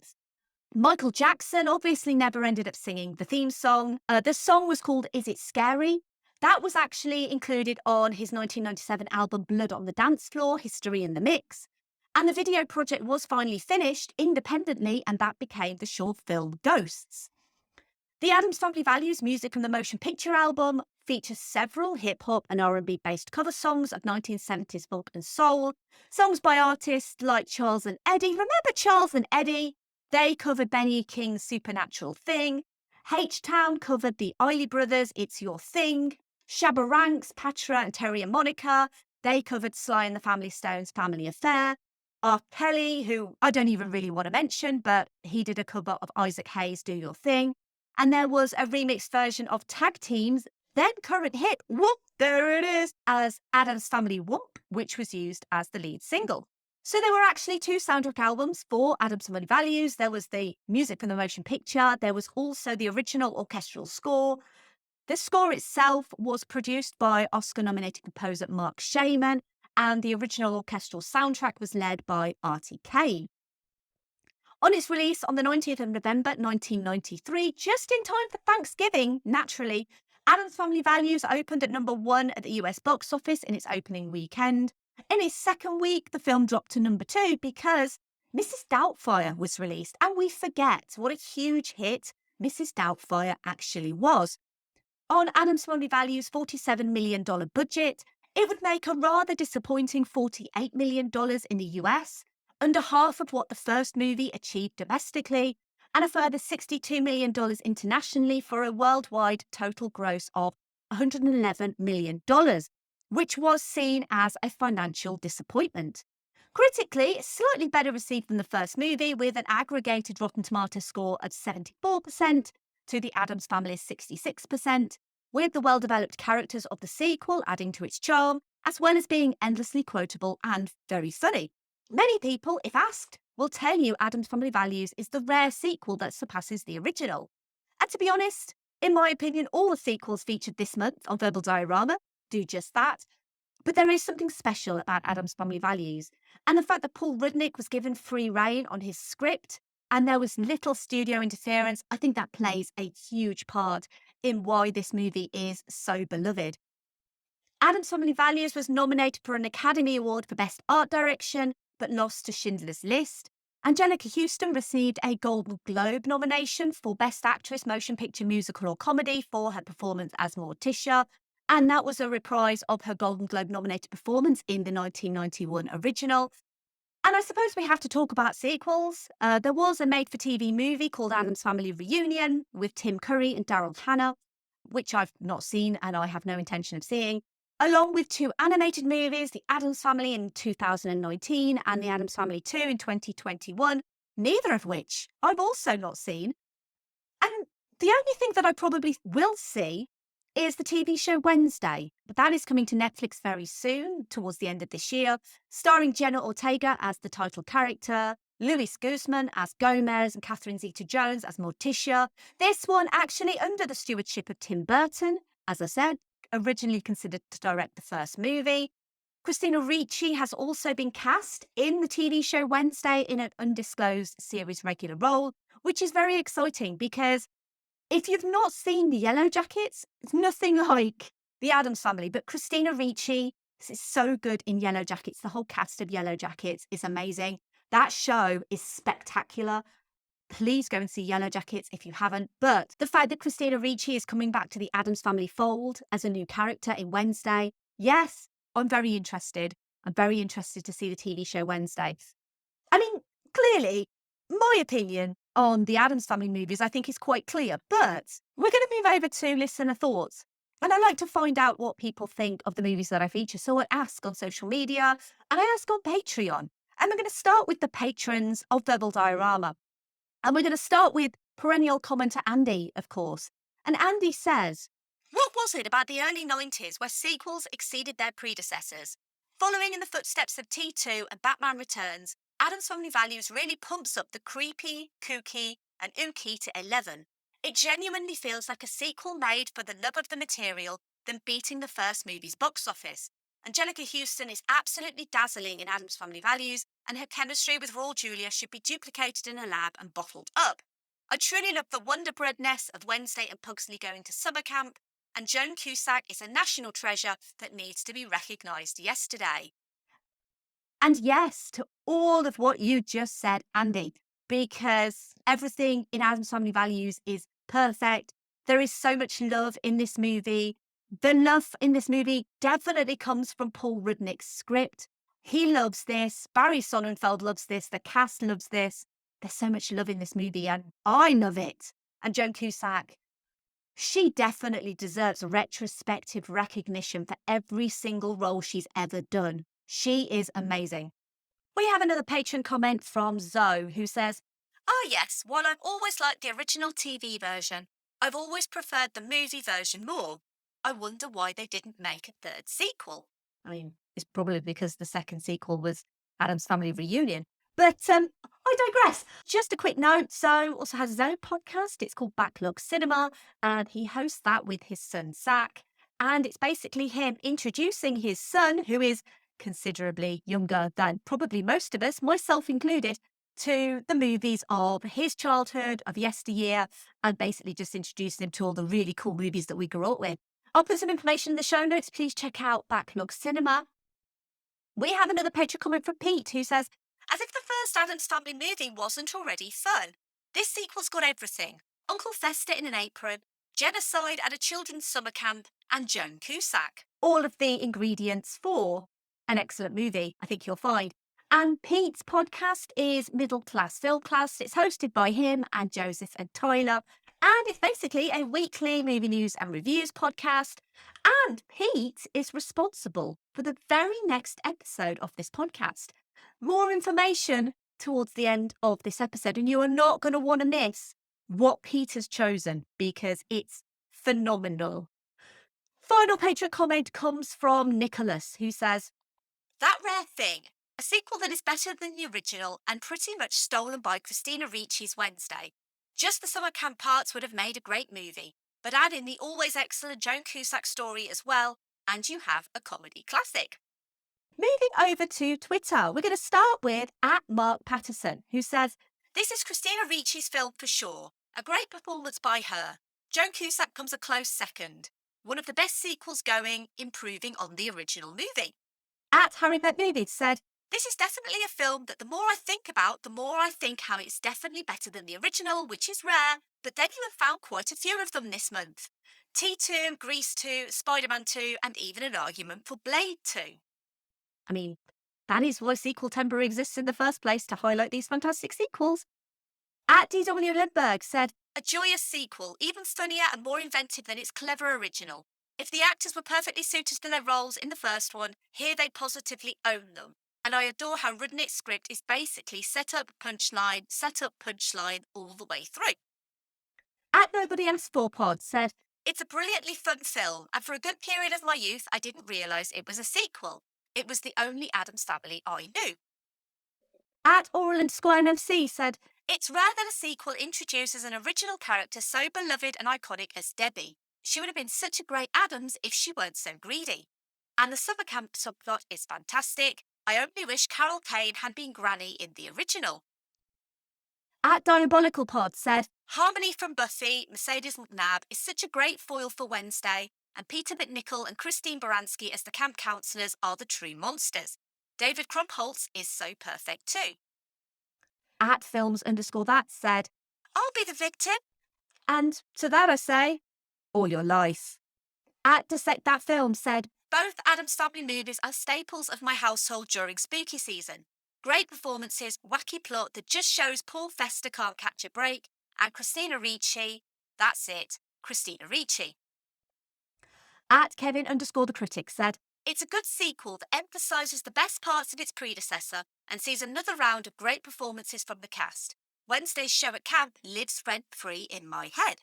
Michael Jackson obviously never ended up singing the theme song. The song was called Is It Scary? That was actually included on his 1997 album Blood on the Dance Floor, History in the Mix. And the video project was finally finished independently, and that became the short film Ghosts. The Addams Family Values music from the motion picture album features several hip-hop and R&B based cover songs of 1970s funk and soul, songs by artists like Charles and Eddie. Remember Charles and Eddie? They covered Benny King's Supernatural Thing. H-Town covered the Eiley Brothers' It's Your Thing. Shabba Ranks, Patra and Terry and Monica, they covered Sly and the Family Stone's Family Affair. R. Kelly, who I don't even really want to mention, but he did a cover of Isaac Hayes' Do Your Thing. And there was a remixed version of Tag Team's then current hit, Whoop, There It Is, as Addams Family Whoop, which was used as the lead single. So there were actually two soundtrack albums for Addams Family Values. There was the music from the motion picture. There was also the original orchestral score. The score itself was produced by Oscar-nominated composer Mark Shaman, and the original orchestral soundtrack was led by Artie Kane. On its release on the 19th of November 1993, just in time for Thanksgiving, naturally, Addams Family Values opened at number 1 at the US box office in its opening weekend. In its second week, the film dropped to number 2 because Mrs. Doubtfire was released, and we forget what a huge hit Mrs. Doubtfire actually was. On Addams Family Values' $47 million budget, it would make a rather disappointing $48 million in the US, under half of what the first movie achieved domestically, and a further $62 million internationally for a worldwide total gross of $111 million, which was seen as a financial disappointment. Critically, it's slightly better received than the first movie, with an aggregated Rotten Tomatoes score of 74% to the Addams Family's 66%, with the well-developed characters of the sequel adding to its charm, as well as being endlessly quotable and very funny. Many people, if asked, will tell you Addams Family Values is the rare sequel that surpasses the original. And to be honest, in my opinion, all the sequels featured this month on Verbal Diorama do just that. But there is something special about Addams Family Values, and the fact that Paul Rudnick was given free rein on his script and there was little studio interference, I think that plays a huge part in why this movie is so beloved. Addams Family Values was nominated for an Academy Award for Best Art Direction, but lost to Schindler's List. Angelica Houston received a Golden Globe nomination for Best Actress Motion Picture Musical or Comedy for her performance as Morticia, and that was a reprise of her Golden Globe nominated performance in the 1991 original. And I suppose we have to talk about sequels. There was a made-for-TV movie called Addams Family Reunion with Tim Curry and Daryl Hannah, which I've not seen and I have no intention of seeing, along with two animated movies, The Addams Family in 2019 and The Addams Family 2 in 2021, neither of which I've also not seen. And the only thing that I probably will see is the TV show Wednesday, but that is coming to Netflix very soon, towards the end of this year, starring Jenna Ortega as the title character, Luis Guzman as Gomez, and Catherine Zeta-Jones as Morticia. This one actually under the stewardship of Tim Burton, as I said, originally considered to direct the first movie. Christina Ricci has also been cast in the TV show Wednesday in an undisclosed series regular role, which is very exciting because if you've not seen the Yellow Jackets, it's nothing like the Addams Family, but Christina Ricci is so good in Yellow Jackets. The whole cast of Yellow Jackets is amazing. That show is spectacular. Please go and see Yellow Jackets if you haven't. But the fact that Christina Ricci is coming back to the Addams Family fold as a new character in Wednesday, yes, I'm very interested. I'm very interested to see the TV show Wednesday. I mean, clearly, my opinion on the Addams Family movies, I think, is quite clear. But we're going to move over to listener thoughts. And I like to find out what people think of the movies that I feature. So I ask on social media and I ask on Patreon. And we're going to start with the patrons of Verbal Diorama. And we're going to start with perennial commenter Andy, of course. And Andy says, "What was it about the early 90s where sequels exceeded their predecessors? Following in the footsteps of T2 and Batman Returns, Addams Family Values really pumps up the creepy, kooky, and ooky to 11. It genuinely feels like a sequel made for the love of the material than beating the first movie's box office. Angelica Houston is absolutely dazzling in Addams Family Values, and her chemistry with Raul Julia should be duplicated in a lab and bottled up. I truly love the wonder breadness of Wednesday and Pugsley going to summer camp, and Joan Cusack is a national treasure that needs to be recognised yesterday." And yes, to all of what you just said, Andy, because everything in Addams Family Values is perfect. There is so much love in this movie. The love in this movie definitely comes from Paul Rudnick's script. He loves this. Barry Sonnenfeld loves this. The cast loves this. There's so much love in this movie, and I love it. And Joan Cusack, she definitely deserves retrospective recognition for every single role she's ever done. She is amazing. We have another patron comment from Zoe who says, "Ah yes, while I've always liked the original TV version, I've always preferred the movie version more. I wonder why they didn't make a third sequel." I mean, it's probably because the second sequel was Addams Family Reunion. But I digress. Just a quick note, Zoe also has his own podcast. It's called Backlog Cinema, and he hosts that with his son, Zach. And it's basically him introducing his son, who is considerably younger than probably most of us, myself included, to the movies of his childhood, of yesteryear, and basically just introducing him to all the really cool movies that we grew up with. I'll put some information in the show notes. Please check out Backlog Cinema. We have another patron comment from Pete who says, "As if the first Addams Family movie wasn't already fun. This sequel's got everything. Uncle Fester in an apron, genocide at a children's summer camp, and Joan Cusack. All of the ingredients for an excellent movie, I think you'll find. And Pete's podcast is Middle Class Film Class. It's hosted by him and Joseph and Tyler. And it's basically a weekly movie news and reviews podcast. And Pete is responsible for the very next episode of this podcast. More information towards the end of this episode. And you are not going to want to miss what Pete has chosen because it's phenomenal. Final Patreon comment comes from Nicholas, who says, "That rare thing, a sequel that is better than the original and pretty much stolen by Christina Ricci's Wednesday. Just the summer camp parts would have made a great movie, but add in the always excellent Joan Cusack story as well, and you have a comedy classic." Moving over to Twitter, we're going to start with @Mark Patterson, who says, "This is Christina Ricci's film for sure. A great performance by her. Joan Cusack comes a close second. One of the best sequels going, improving on the original movie." @Harry Met Movies said, "This is definitely a film that the more I think about, the more I think how it's definitely better than the original, which is rare, but then you have found quite a few of them this month. T2, Grease 2, Spider-Man 2, and even an argument for Blade 2. I mean, that is why Sequel Timber exists in the first place, to highlight these fantastic sequels. @DW Lindbergh said, "A joyous sequel, even funnier and more inventive than its clever original. If the actors were perfectly suited to their roles in the first one, here they positively own them. And I adore how Rudnick's script is basically set up, punchline all the way through." @Nobody Else 4Pod said, "It's a brilliantly fun film, and for a good period of my youth, I didn't realise it was a sequel. It was the only Addams Family I knew." @Oral_MC said, "It's rare that a sequel introduces an original character so beloved and iconic as Debbie. She would have been such a great Addams if she weren't so greedy. And the summer camp subplot is fantastic. I only wish Carol Kane had been Granny in the original." @Diabolical Pod said, "Harmony from Buffy, Mercedes McNabb is such a great foil for Wednesday, and Peter McNichol and Christine Baranski as the camp counsellors are the true monsters. David Krumholtz is so perfect too." @Films_that said, "I'll be the victim. And to that I say, all your life." @Dissect That Film said, "Both Addams Family movies are staples of my household during spooky season. Great performances, wacky plot that just shows Paul Fester can't catch a break, and Christina Ricci, that's it, Christina Ricci." @Kevin_the Critic said, "It's a good sequel that emphasises the best parts of its predecessor and sees another round of great performances from the cast. Wednesday's show at camp lives rent-free in my head."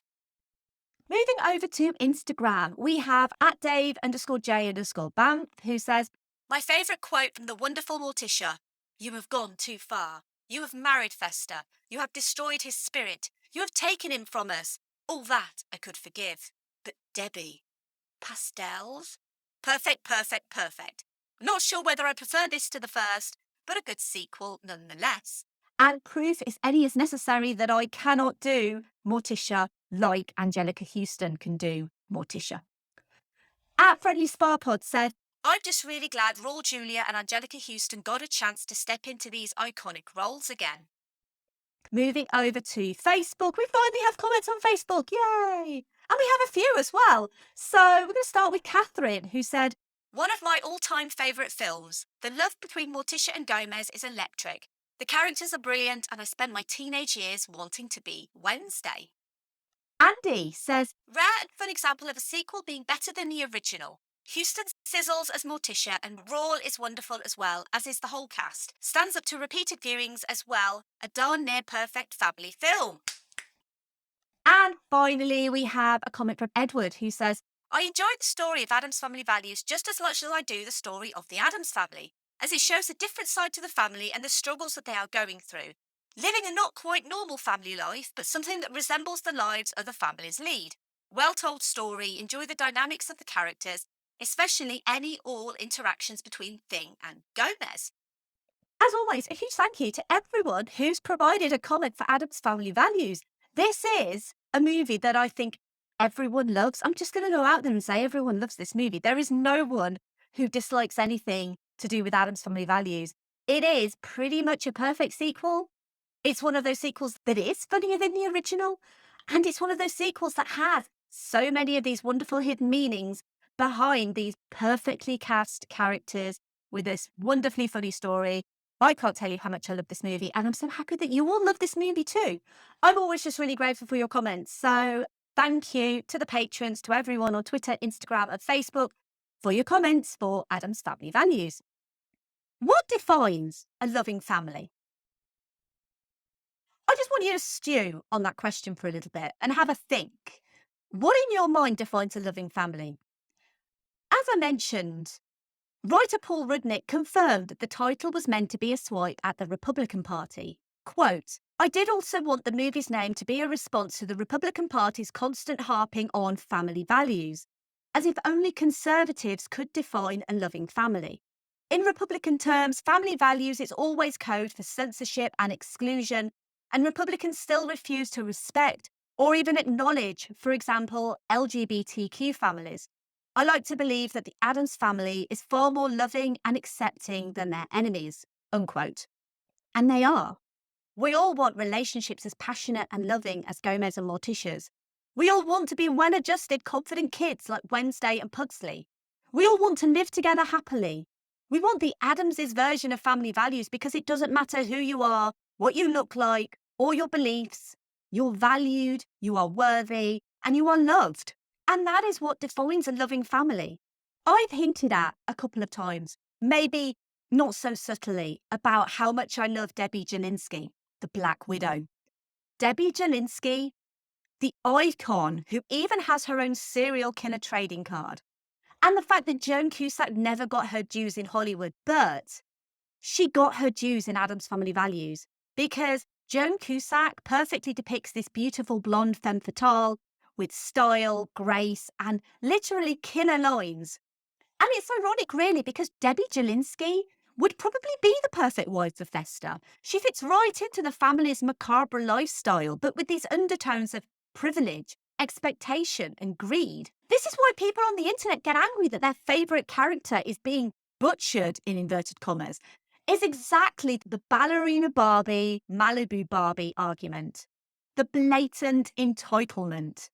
Moving over to Instagram, we have @Dave_J_Banff, who says, "My favourite quote from the wonderful Morticia. You have gone too far. You have married Fester. You have destroyed his spirit. You have taken him from us. All that I could forgive. But Debbie, pastels? Perfect, perfect, perfect. Not sure whether I prefer this to the first, but a good sequel nonetheless. And proof is any as necessary that I cannot do Morticia like Angelica Houston can do Morticia." @Friendly Sparpod said, "I'm just really glad Raul Julia and Angelica Houston got a chance to step into these iconic roles again." Moving over to Facebook, we finally have comments on Facebook, yay! And we have a few as well. So we're going to start with Catherine, who said, "One of my all-time favourite films. The love between Morticia and Gomez is electric. The characters are brilliant, and I spent my teenage years wanting to be Wednesday." Andy says, "Rare and fun example of a sequel being better than the original. Houston sizzles as Morticia, and Raul is wonderful as well, as is the whole cast. Stands up to repeated viewings as well. A darn near perfect family film." And finally, we have a comment from Edward, who says, "I enjoy the story of Addams Family Values just as much as I do the story of the Addams Family, as it shows a different side to the family and the struggles that they are going through. Living a not quite normal family life, but something that resembles the lives of the families lead. Well-told story, enjoy the dynamics of the characters, especially all interactions between Thing and Gomez." As always, a huge thank you to everyone who's provided a comment for Addams Family Values. This is a movie that I think everyone loves. I'm just going to go out there and say everyone loves this movie. There is no one who dislikes anything to do with Addams Family Values. It is pretty much a perfect sequel. It's one of those sequels that is funnier than the original. And it's one of those sequels that has so many of these wonderful hidden meanings behind these perfectly cast characters with this wonderfully funny story. I can't tell you how much I love this movie, and I'm so happy that you all love this movie too. I'm always just really grateful for your comments. So thank you to the patrons, to everyone on Twitter, Instagram, and Facebook for your comments for Addams Family Values. What defines a loving family? I just want you to stew on that question for a little bit and have a think. What in your mind defines a loving family? As I mentioned, writer Paul Rudnick confirmed that the title was meant to be a swipe at the Republican Party. Quote, I did also want the movie's name to be a response to the Republican Party's constant harping on family values, as if only conservatives could define a loving family. In Republican terms, family values is always code for censorship and exclusion, and Republicans still refuse to respect or even acknowledge, for example, LGBTQ families. I like to believe that the Addams family is far more loving and accepting than their enemies, unquote. And they are. We all want relationships as passionate and loving as Gomez and Morticia's. We all want to be well-adjusted, confident kids like Wednesday and Pugsley. We all want to live together happily. We want the Addams' version of family values because it doesn't matter who you are, what you look like, or your beliefs. You're valued, you are worthy, and you are loved. And that is what defines a loving family. I've hinted at a couple of times, maybe not so subtly, about how much I love Debbie Jelinski, the Black Widow. Debbie Jelinski, the icon who even has her own serial killer trading card. And the fact that Joan Cusack never got her dues in Hollywood, but she got her dues in Addams Family Values because Joan Cusack perfectly depicts this beautiful blonde femme fatale with style, grace, and literally killer lines. And it's ironic, really, because Debbie Jelinski would probably be the perfect wife of Fester. She fits right into the family's macabre lifestyle, but with these undertones of privilege, expectation, and greed. This is why people on the internet get angry that their favourite character is being butchered, in inverted commas, is exactly the ballerina Barbie, Malibu Barbie argument. The blatant entitlement.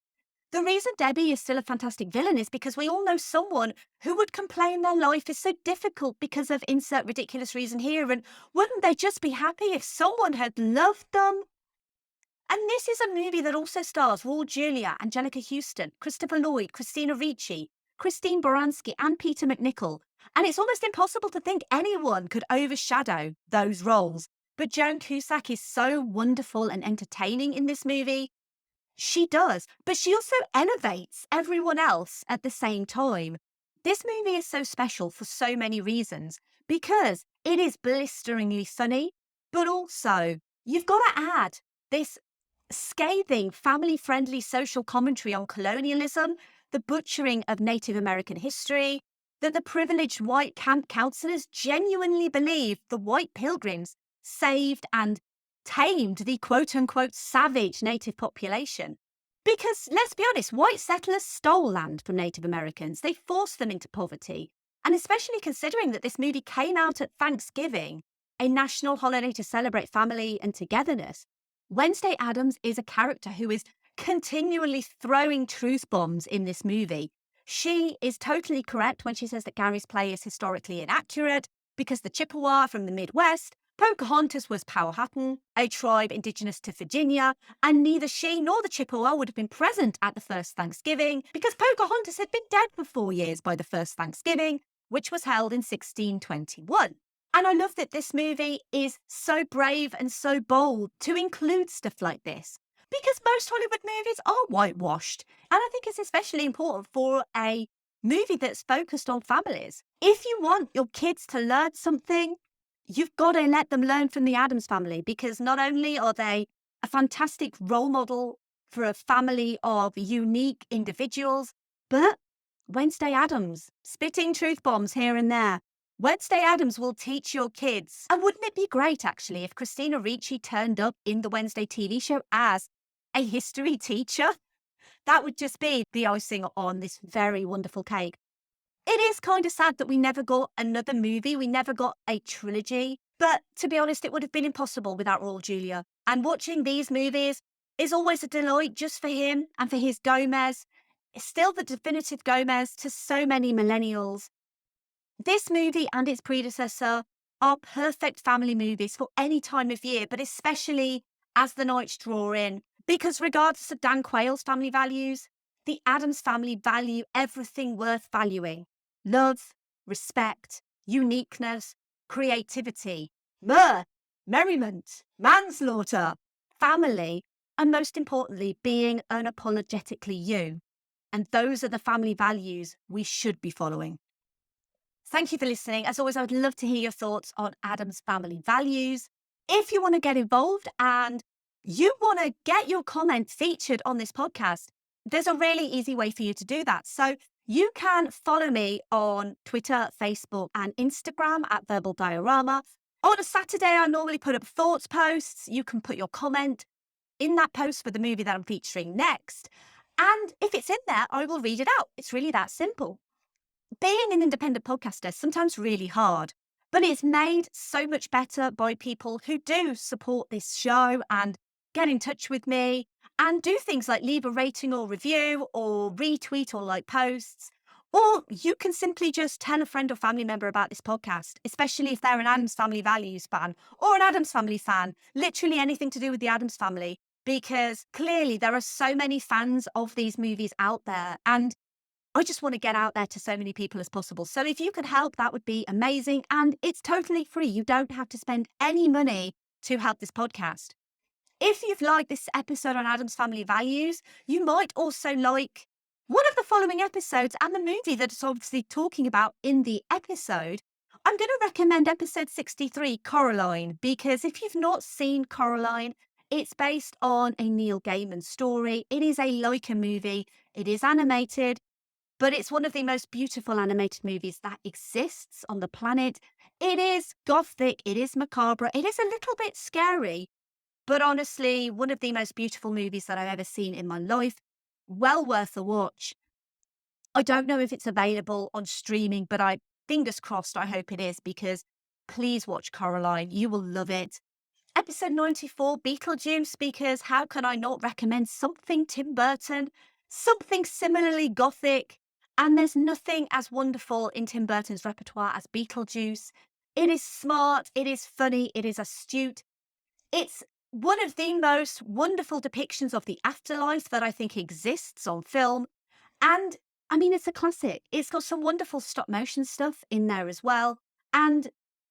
The reason Debbie is still a fantastic villain is because we all know someone who would complain their life is so difficult because of insert ridiculous reason here, and wouldn't they just be happy if someone had loved them? And this is a movie that also stars Raul Julia, Angelica Houston, Christopher Lloyd, Christina Ricci, Christine Baranski, and Peter McNichol. And it's almost impossible to think anyone could overshadow those roles. But Joan Cusack is so wonderful and entertaining in this movie. She does, but she also elevates everyone else at the same time. This movie is so special for so many reasons, because it is blisteringly funny, but also you've got to add this scathing, family-friendly social commentary on colonialism, the butchering of Native American history, that the privileged white camp counselors genuinely believe the white pilgrims saved and tamed the quote-unquote savage native population. Because, let's be honest, white settlers stole land from Native Americans. They forced them into poverty. And especially considering that this movie came out at Thanksgiving, a national holiday to celebrate family and togetherness, Wednesday Addams is a character who is continually throwing truth bombs in this movie. She is totally correct when she says that Gary's play is historically inaccurate because the Chippewa from the Midwest, Pocahontas was Powhatan, a tribe indigenous to Virginia, and neither she nor the Chippewa would have been present at the first Thanksgiving because Pocahontas had been dead for 4 years by the first Thanksgiving, which was held in 1621. And I love that this movie is so brave and so bold to include stuff like this, because most Hollywood movies are whitewashed. And I think it's especially important for a movie that's focused on families. If you want your kids to learn something, you've got to let them learn from the Addams family, because not only are they a fantastic role model for a family of unique individuals, but Wednesday Addams, spitting truth bombs here and there. Wednesday Addams will teach your kids. And wouldn't it be great, actually, if Christina Ricci turned up in the Wednesday TV show as a history teacher? That would just be the icing on this very wonderful cake. It is kind of sad that we never got another movie. We never got a trilogy. But to be honest, it would have been impossible without Raul Julia. And watching these movies is always a delight just for him and for his Gomez. It's still the definitive Gomez to so many millennials. This movie and its predecessor are perfect family movies for any time of year, but especially as the nights draw in. Because regardless of Dan Quayle's family values, the Addams family value everything worth valuing. Love, respect, uniqueness, creativity, mirth, merriment, manslaughter, family, and most importantly, being unapologetically you. And those are the family values we should be following. Thank you for listening. As always, I would love to hear your thoughts on Addams Family Values. If you want to get involved and you want to get your comment featured on this podcast, there's a really easy way for you to do that. So you can follow me on Twitter, Facebook, and Instagram at Verbal Diorama. On a Saturday, I normally put up thoughts posts. You can put your comment in that post for the movie that I'm featuring next. And if it's in there, I will read it out. It's really that simple. Being an independent podcaster is sometimes really hard, but it's made so much better by people who do support this show and get in touch with me and do things like leave a rating or review or retweet or like posts. Or you can simply just tell a friend or family member about this podcast, especially if they're an Addams Family Values fan or an Addams Family fan, literally anything to do with the Addams Family, because clearly there are so many fans of these movies out there. And I just want to get out there to so many people as possible. So if you could help, that would be amazing. And it's totally free. You don't have to spend any money to help this podcast. If you've liked this episode on Addams Family Values, you might also like one of the following episodes and the movie that it's obviously talking about in the episode. I'm going to recommend episode 63, Coraline, because if you've not seen Coraline, it's based on a Neil Gaiman story. It is a Leica movie. It is animated, but it's one of the most beautiful animated movies that exists on the planet. It is gothic. It is macabre. It is a little bit scary. But honestly, one of the most beautiful movies that I've ever seen in my life. Well worth a watch. I don't know if it's available on streaming, but fingers crossed, I hope it is, because please watch Coraline. You will love it. Episode 94, Beetlejuice, because how can I not recommend something Tim Burton, something similarly gothic? And there's nothing as wonderful in Tim Burton's repertoire as Beetlejuice. It is smart, it is funny, it is astute. It's one of the most wonderful depictions of the afterlife that I think exists on film. And I mean, it's a classic. It's got some wonderful stop motion stuff in there as well. And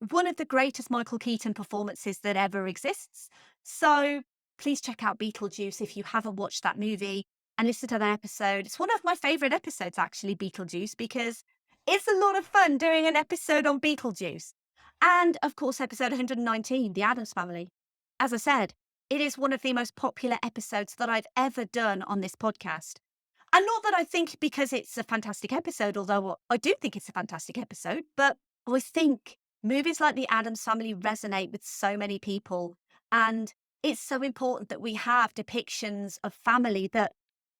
one of the greatest Michael Keaton performances that ever exists. So please check out Beetlejuice if you haven't watched that movie and listen to that episode. It's one of my favourite episodes, actually, Beetlejuice, because it's a lot of fun doing an episode on Beetlejuice. And of course, episode 119, The Addams Family. As I said, it is one of the most popular episodes that I've ever done on this podcast. And not that I think because it's a fantastic episode, although I do think it's a fantastic episode, but I think movies like The Addams Family resonate with so many people. And it's so important that we have depictions of family that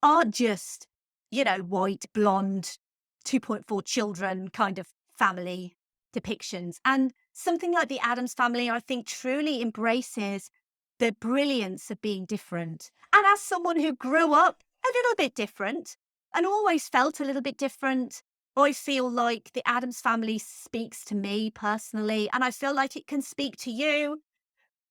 aren't just, white, blonde, 2.4 children kind of family depictions. And something like The Addams Family, I think, truly embraces the brilliance of being different. And as someone who grew up a little bit different and always felt a little bit different, I feel like The Addams Family speaks to me personally, and I feel like it can speak to you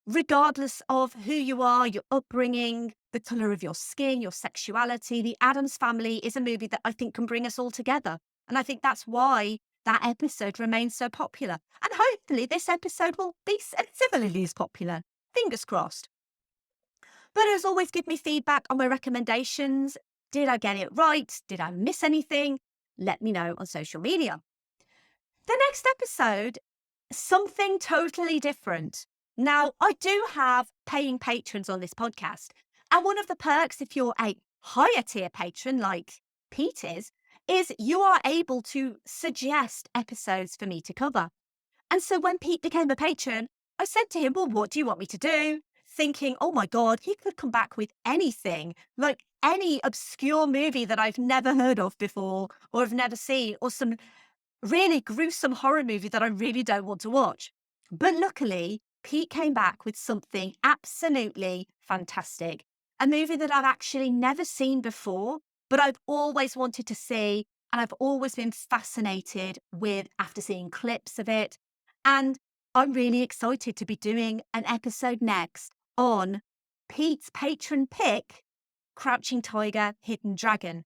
regardless of who you are, your upbringing, the colour of your skin, your sexuality. The Addams Family is a movie that I think can bring us all together. And I think that's why that episode remains so popular. And hopefully this episode will be similarly as popular. Fingers crossed. But as always, give me feedback on my recommendations. Did I get it right? Did I miss anything? Let me know on social media. The next episode, something totally different. Now, I do have paying patrons on this podcast. And one of the perks, if you're a higher tier patron like Pete is you are able to suggest episodes for me to cover. And so when Pete became a patron, I said to him, well, what do you want me to do? Thinking, oh my God, he could come back with anything, like any obscure movie that I've never heard of before or have never seen, or some really gruesome horror movie that I really don't want to watch. But luckily, Pete came back with something absolutely fantastic. a movie that I've actually never seen before, but I've always wanted to see, and I've always been fascinated with after seeing clips of it. And I'm really excited to be doing an episode next on Pete's patron pick, Crouching Tiger, Hidden Dragon.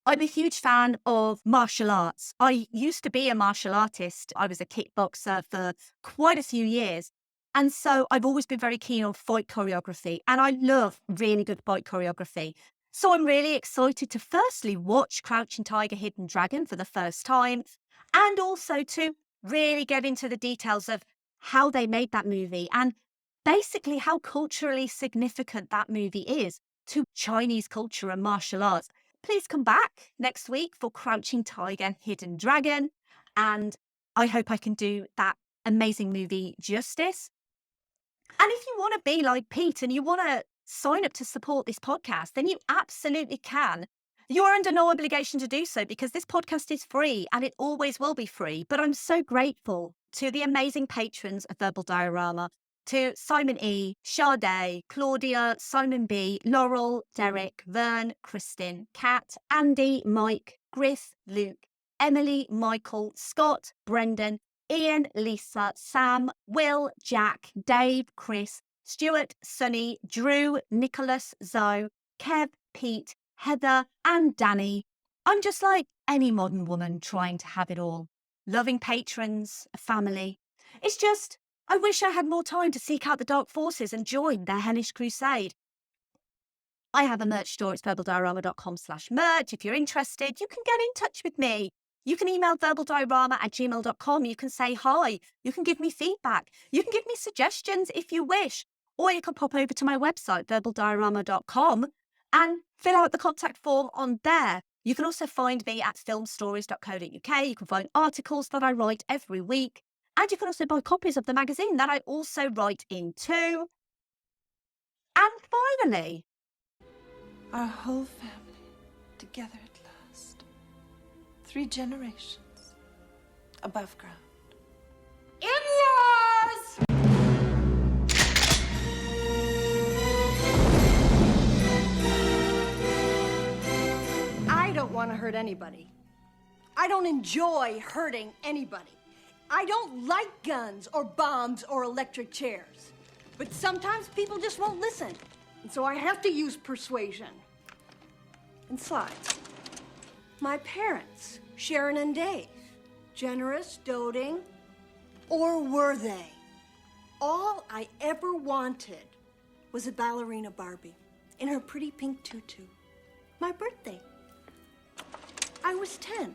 I'm a huge fan of martial arts. I used to be a martial artist. I was a kickboxer for quite a few years. And so I've always been very keen on fight choreography, and I love really good fight choreography. So I'm really excited to firstly watch Crouching Tiger, Hidden Dragon for the first time, and also to really get into the details of how they made that movie and basically how culturally significant that movie is to Chinese culture and martial arts. Please come back next week for Crouching Tiger, Hidden Dragon, and I hope I can do that amazing movie justice. And if you want to be like Pete and you want to sign up to support this podcast, then you absolutely can. You are under no obligation to do so because this podcast is free and it always will be free. But I'm so grateful to the amazing patrons of Verbal Diorama, to Simon E, Sade, Claudia, Simon B, Laurel, Derek, Vern, Kristin, Kat, Andy, Mike, Griff, Luke, Emily, Michael, Scott, Brendan, Ian, Lisa, Sam, Will, Jack, Dave, Chris, Stuart, Sunny, Drew, Nicholas, Zoe, Kev, Pete, Heather, and Danny. I'm just like any modern woman trying to have it all. Loving patrons, a family. It's just, I wish I had more time to seek out the dark forces and join their hellish crusade. I have a merch store. It's verbaldiorama.com/merch. If you're interested, you can get in touch with me. You can email verbaldiorama@gmail.com. You can say hi. You can give me feedback. You can give me suggestions if you wish. Or you can pop over to my website, verbaldiorama.com, and fill out the contact form on there. You can also find me at filmstories.co.uk. You can find articles that I write every week. And you can also buy copies of the magazine that I also write in too. And finally, Our whole family together at last. 3 generations above ground. In-laws! I don't want to hurt anybody. I don't enjoy hurting anybody. I don't like guns or bombs or electric chairs. But sometimes people just won't listen. And so I have to use persuasion. And slides. My parents, Sharon and Dave, generous, doting, or were they? All I ever wanted was a ballerina Barbie in her pretty pink tutu. My birthday. I was 10.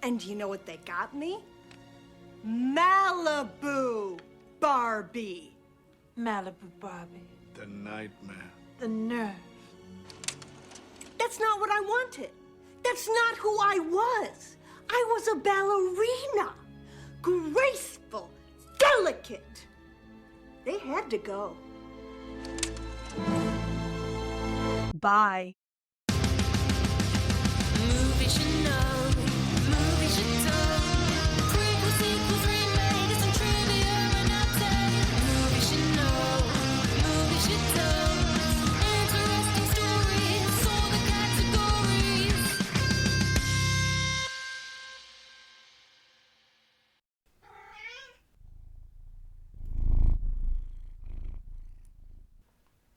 And do you know what they got me? Malibu Barbie. Malibu Barbie. The nightmare. The nerve. That's not what I wanted. That's not who I was. I was a ballerina. Graceful, delicate. They had to go. bye. Movies you know.